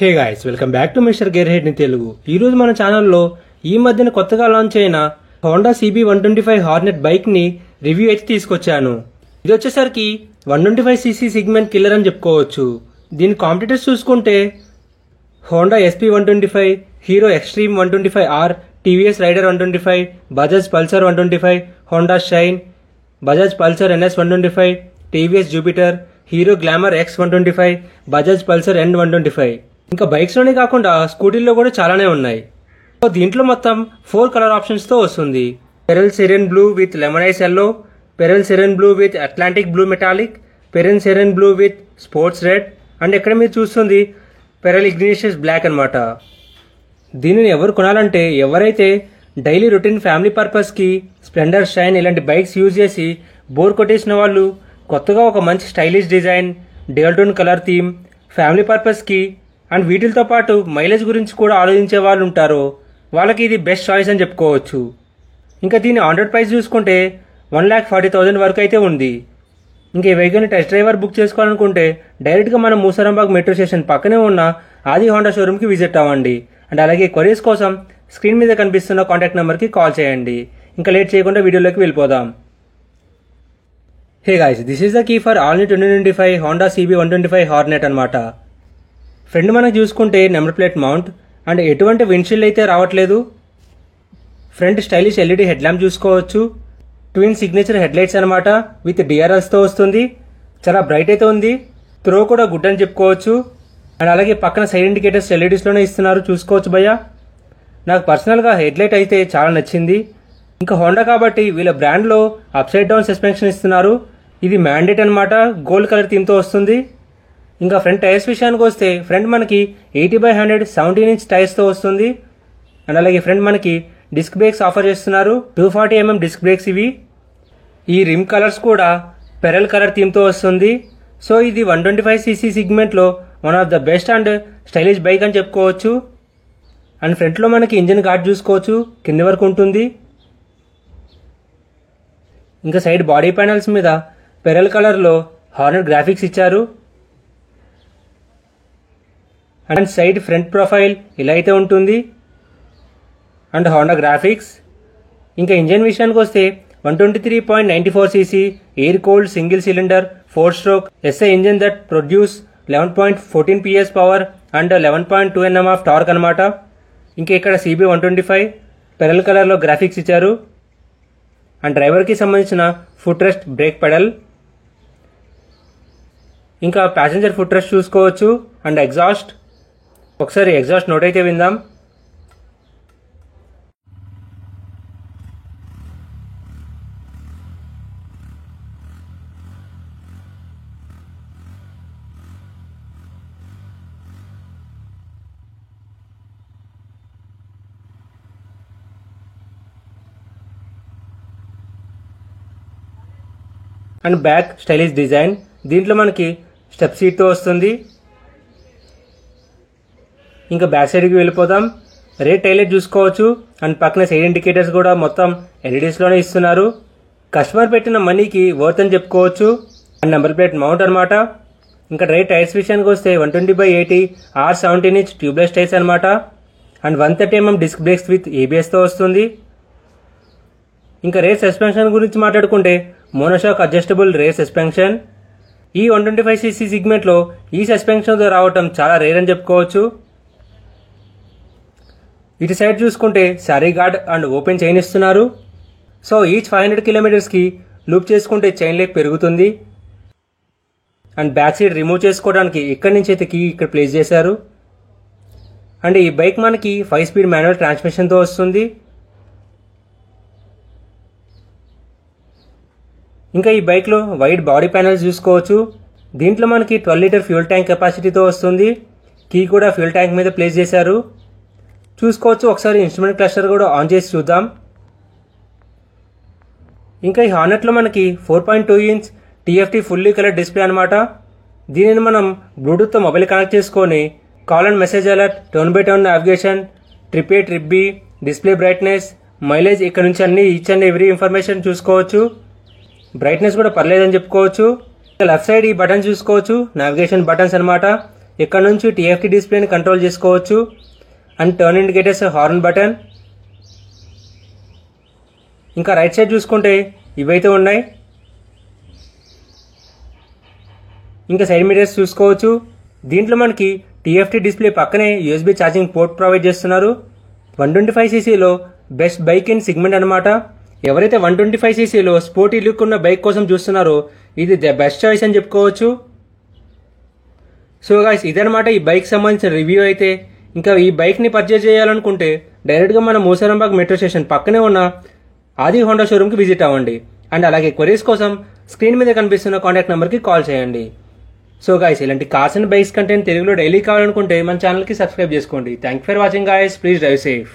Hey guys, welcome back to mister gear head in Telugu. ఈరోజు మన ఛానల్లో ఈ మధ్యన కొత్తగా లాంచ్ అయిన హోండా CB125 హార్నెట్ బైక్ ని రివ్యూ అయితే తీసుకొచ్చాను. ఇది వచ్చేసరికి 125cc సెగ్మెంట్ కిల్లర్ అని చెప్పుకోవచ్చు. దీని కాంపిటీటర్స్ చూసుకుంటే Honda SP125, Hero Xtreme 125R, TVS Raider 125, Bajaj Pulsar 125, Honda Shine, Bajaj Pulsar NS 125, TVS Jupiter, Hero Glamour X 125, Bajaj Pulsar N 125. ఇంకా బైక్స్లోనే కాకుండా స్కూటీల్లో కూడా చాలానే ఉన్నాయి. దీంట్లో మొత్తం 4 కలర్ ఆప్షన్స్తో వస్తుంది. Pearl serene blue with lemonade yellow, pearl serene blue with Atlantic blue metallic, pearl serene blue with sports red, and ఎక్కడ మీరు చూస్తుంది పెరల్ ఇగ్నిషియస్ బ్లాక్ అనమాట. దీనిని ఎవరు కొనాలంటే ఎవరైతే డైలీ రొటీన్ ఫ్యామిలీ పర్పస్కి స్ప్లెండర్, షైన్ ఇలాంటి బైక్స్ యూజ్ చేసి బోర్ కొట్టేసిన వాళ్ళు, కొత్తగా ఒక మంచి stylish design, dual tone colour theme, family పర్పస్కి అండ్ వీటితో పాటు మైలేజ్ గురించి కూడా ఆలోచించే వాళ్ళు ఉంటారో వాళ్ళకి ఇది బెస్ట్ చాయిస్ అని చెప్పుకోవచ్చు. ఇంకా దీని ఆన్-రోడ్ ప్రైస్ చూసుకుంటే 1,40,000 వరకు అయితే ఉంది. ఇంకా ఈ వెహికల్ని టెస్ట్ డ్రైవర్ బుక్ చేసుకోవాలనుకుంటే డైరెక్ట్గా మనం మూసారాంబాగ్ మెట్రో స్టేషన్ పక్కనే ఉన్న ఆది హోండా షోరూమ్కి విజిట్ అవ్వండి. అండ్ అలాగే క్వరీస్ కోసం స్క్రీన్ మీద కనిపిస్తున్న కాంటాక్ట్ నెంబర్కి కాల్ చేయండి. ఇంకా లేట్ చేయకుండా వీడియోలోకి వెళ్ళిపోదాం. Hey guys, this is the key for all new 2025 Honda CB125 Hornet అనమాట. ఫ్రంట్ మనకు చూసుకుంటే నెంబర్ ప్లేట్ మౌంట్ అండ్ ఎటువంటి విండ్షీల్డ్ అయితే రావట్లేదు. Front stylish LED head lamp చూసుకోవచ్చు. ట్విన్ సిగ్నేచర్ హెడ్ లైట్స్ అనమాట విత్ DRLస్తో వస్తుంది. చాలా బ్రైట్ అయితే ఉంది. త్రో కూడా గుడ్ అని చెప్పుకోవచ్చు. అండ్ అలాగే పక్కన సైడ్ ఇండికేటర్స్ LEDస్లోనే ఇస్తున్నారు, చూసుకోవచ్చు భయ్య. నాకు పర్సనల్గా హెడ్ లైట్ అయితే చాలా నచ్చింది. ఇంకా హోండా కాబట్టి వీళ్ళ బ్రాండ్లో అప్సైడ్ డౌన్ సస్పెన్షన్ ఇస్తున్నారు. ఇది మ్యాండేట్ అనమాట, గోల్డ్ కలర్ థీమ్తో వస్తుంది. ఇంకా ఫ్రంట్ టైర్స్ విషయానికి వస్తే ఫ్రంట్ మనకి 80/100 17" టైర్స్తో వస్తుంది. అండ్ అలాగే ఫ్రంట్ మనకి డిస్క్ బ్రేక్స్ ఆఫర్ చేస్తున్నారు. 240mm డిస్క్ బ్రేక్స్ ఇవి. ఈ రిమ్ కలర్స్ కూడా పెరల్ కలర్ థీమ్తో వస్తుంది. సో ఇది 125cc సెగ్మెంట్లో one of the best and stylish bike అని చెప్పుకోవచ్చు. అండ్ ఫ్రంట్లో మనకి ఇంజిన్ గార్డ్ చూసుకోవచ్చు, కింది వరకు ఉంటుంది. ఇంకా సైడ్ బాడీ ప్యానల్స్ మీద పెరల్ కలర్లో హార్నెట్ గ్రాఫిక్స్ ఇచ్చారు. అండ్ సైడ్ ఫ్రంట్ ప్రొఫైల్ ఇలా అయితే ఉంటుంది. And Honda graphics. ఇంకా ఇంజన్ విషయానికి వస్తే 123.94cc air cooled single cylinder 4-stroke SI engine that produce 11.14 PS power and 11.2 Nm of torque అనమాట. ఇంకా ఇక్కడ CB125 పెరల్ కలర్లో గ్రాఫిక్స్ ఇచ్చారు. అండ్ డ్రైవర్కి సంబంధించిన ఫుట్ రెస్ట్ బ్రేక్ పెడల్. ఇంకా ప్యాసింజర్ ఫుట్ రెస్ట్ చూసుకోవచ్చు. And exhaust. ఒకసారి ఎగ్జాస్ట్ నోట్ అయితే విందాం. And back stylish design. దీంట్లో మనకి స్టెప్ సీట్తో వస్తుంది. ఇంకా బ్యాక్ సైడ్కి వెళ్ళిపోదాం. రేట్ టైలెట్ చూసుకోవచ్చు. అండ్ పక్కన సైడ్ ఇండికేటర్స్ కూడా మొత్తం LEDస్లోనే ఇస్తున్నారు. కస్టమర్ పెట్టిన మనీకి వర్త్ అని చెప్పుకోవచ్చు. అండ్ నెంబర్ ప్లేట్ మౌంట్ అనమాట. ఇంకా రైట్ టైర్స్ విషయానికి వస్తే 120/80 R17" ట్యూబ్లెస్ టైర్స్ అనమాట. And 130mm disc brakes with ABSతో వస్తుంది. ఇంకా రేర్ సస్పెన్షన్ గురించి మాట్లాడుకుంటే మోనోషాక్ అడ్జస్టబుల్ రేర్ సస్పెన్షన్. ఈ 125cc సెగ్మెంట్లో ఈ సస్పెన్షన్తో రావటం చాలా రేర్ అని చెప్పుకోవచ్చు. ఇటు సైడ్ చూసుకుంటే sorry gourd and open chain ఇస్తున్నారు. సో ఈచ్ 500 కిలోమీటర్స్కి లూప్ చేసుకుంటే చైన్ లెగ్ పెరుగుతుంది. అండ్ బ్యాక్ సైడ్ రిమూవ్ చేసుకోవడానికి ఇక్కడి నుంచి అయితే కీ ఇక్కడ ప్లేస్ చేశారు. అండ్ ఈ బైక్ మనకి 5-speed మాన్యువల్ ట్రాన్స్మిషన్తో వస్తుంది. ఇంకా ఈ బైక్లో వైడ్ బాడీ ప్యానల్స్ చూసుకోవచ్చు. దీంట్లో మనకి 12 లీటర్ ఫ్యూల్ ట్యాంక్ కెపాసిటీతో వస్తుంది. కీ కూడా ఫ్యూల్ ట్యాంక్ మీద ప్లేస్ చేశారు, చూసుకోవచ్చు. ఒకసారి ఇన్స్ట్రుమెంట్ క్లస్టర్ కూడా ఆన్ చేసి చూద్దాం. ఇంకా ఈ హార్నెట్లో మనకి 4.2 inch TFT fully colour display అనమాట. దీనిని మనం బ్లూటూత్తో మొబైల్ కనెక్ట్ చేసుకొని call and message alert, turn by turn navigation, trip A trip B, display brightness, mileage ఇక్కడ నుంచి అన్ని ఈచ్ అండ్ ఎవ్రీ ఇన్ఫర్మేషన్ చూసుకోవచ్చు. బ్రైట్నెస్ కూడా పర్లేదని చెప్పుకోవచ్చు. లెఫ్ట్ సైడ్ ఈ బటన్ చూసుకోవచ్చు, నావిగేషన్ బటన్స్ అనమాట. ఇక్కడ నుంచి TFT డిస్ప్లేని కంట్రోల్ చేసుకోవచ్చు. And turn indicators, horn button. ఇంకా రైట్ సైడ్ చూసుకుంటే ఇవైతే ఉన్నాయి. ఇంకా సైడ్ మిరర్స్ చూసుకోవచ్చు. దీంట్లో మనకి TFT డిస్ప్లే పక్కనే USB ఛార్జింగ్ పోర్ట్ ప్రొవైడ్ చేస్తున్నారు. 125cc best bike in segment అనమాట. ఎవరైతే 125cc స్పోర్టీ లుక్ ఉన్న బైక్ కోసం చూస్తున్నారో ఇది ద బెస్ట్ చాయిస్ అని చెప్పుకోవచ్చు. సో గైస్, ఇదనమాట ఈ బైక్ సంబంధించిన రివ్యూ అయితే. ఇంకా ఈ బైక్ని పర్చేజ్ చేయాలనుకుంటే డైరెక్ట్గా మన మూసారాంబాగ్ మెట్రో స్టేషన్ పక్కనే ఉన్న ఆది హోండా షోరూమ్కి విజిట్ అవ్వండి. అండ్ అలాగే క్వరీస్ కోసం స్క్రీన్ మీద కనిపిస్తున్న కాంటాక్ట్ నెంబర్కి కాల్ చేయండి. సో గైస్, ఇలాంటి కార్స్ అండ్ బైక్స్ కంటెంట్ తెలుగులో డైలీ కావాలనుకుంటే మన ఛానల్కి సబ్స్క్రైబ్ చేసుకోండి. Thank for watching guys. Please drive safe.